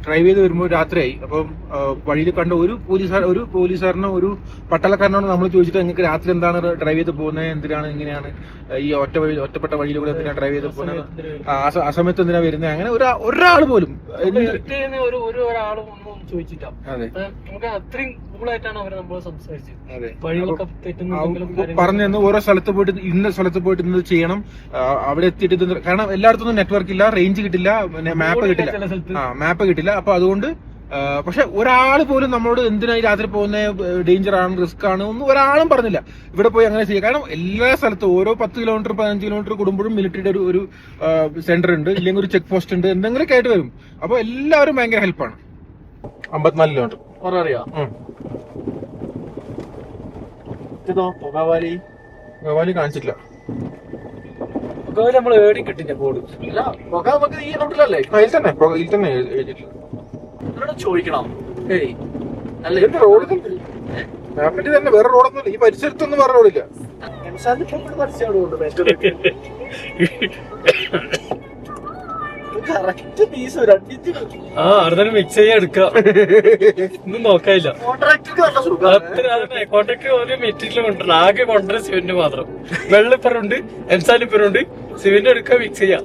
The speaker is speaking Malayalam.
ഡ്രൈവ് ചെയ്ത് വരുമ്പോൾ രാത്രിയായി. അപ്പം വഴിയിൽ കണ്ട ഒരു പോലീസുകാരനോ ഒരു പട്ടാളക്കാരനോട് നമ്മൾ ചോദിച്ചിട്ട് നിങ്ങൾക്ക് രാത്രി എന്താണ് ഡ്രൈവ് ചെയ്ത് പോകുന്നത്, എന്തിനാണ് ഇങ്ങനെയാണ് ഈ ഒറ്റപ്പെട്ട വഴിയിലൂടെ എന്തിനാണ് ഡ്രൈവ് ചെയ്ത് പോകുന്നത്, ആ സമയത്ത് എന്തിനാ വരുന്നത്, അങ്ങനെ ഒരാൾ പോലും പറഞ്ഞു തന്നു. ഓരോ സ്ഥലത്ത് പോയിട്ട് ഇന്ന സ്ഥലത്ത് പോയിട്ട് ഇന്നത് ചെയ്യണം, അവിടെ എത്തിയിട്ട് കാരണം എല്ലായിടത്തൊന്നും നെറ്റ്വർക്ക് ഇല്ല, റേഞ്ച് കിട്ടില്ല, മാപ്പ് കിട്ടില്ല. അപ്പൊ അതുകൊണ്ട് പക്ഷെ ഒരാൾ പോലും നമ്മളോട് എന്തിനാ ഈ രാത്രി പോകുന്ന, ഡേഞ്ചർ ആണ്, റിസ്ക് ആണ്, ഒന്നും ഒരാളും പറഞ്ഞില്ല. ഇവിടെ പോയി അങ്ങനെ ചെയ്യുക. കാരണം എല്ലാ സ്ഥലത്തും ഓരോ 10 കിലോമീറ്റർ 15 കിലോമീറ്റർ കൂടുമ്പോഴും മിലിറ്ററിയുടെ ഒരു സെന്റർ ഉണ്ട്, ഇല്ലെങ്കിൽ ഒരു ചെക്ക് പോസ്റ്റ് ഉണ്ട്, എന്തെങ്കിലുമൊക്കെ ആയിട്ട് വരും. അപ്പൊ എല്ലാവരും ഭയങ്കര ഹെൽപ്പാണ്. 54 കിലോമീറ്റർ ഗവാലി കാണിച്ചിട്ടില്ല. നമ്മൾ ഏടി കിട്ടില്ല ബോർഡ് ഈ റോഡിലല്ലേ ഇതിൽ തന്നെ എഴുതിയിട്ടില്ല. ചോദിക്കണം റോഡ് തന്നെ വേറെ റോഡൊന്നുമില്ല, ഈ പരിസരത്തൊന്നും വേറെ റോഡില്ല. അടുത്തൊരു മിക്സ് ചെയ്യാൻ എടുക്കാം, ഒന്നും നോക്കാനില്ല. കോൺട്രാക്ട് ഒരു മെറ്റീരിയൽ കൊണ്ടുവരണം, ആകെ കൊണ്ടുവരാൻ സിമെന്റ് മാത്രം. വെള്ളിപ്പറുണ്ട്, എംസാലിപ്പറുണ്ട്, സിമെന്റ് എടുക്കുക, മിക്സ് ചെയ്യാം.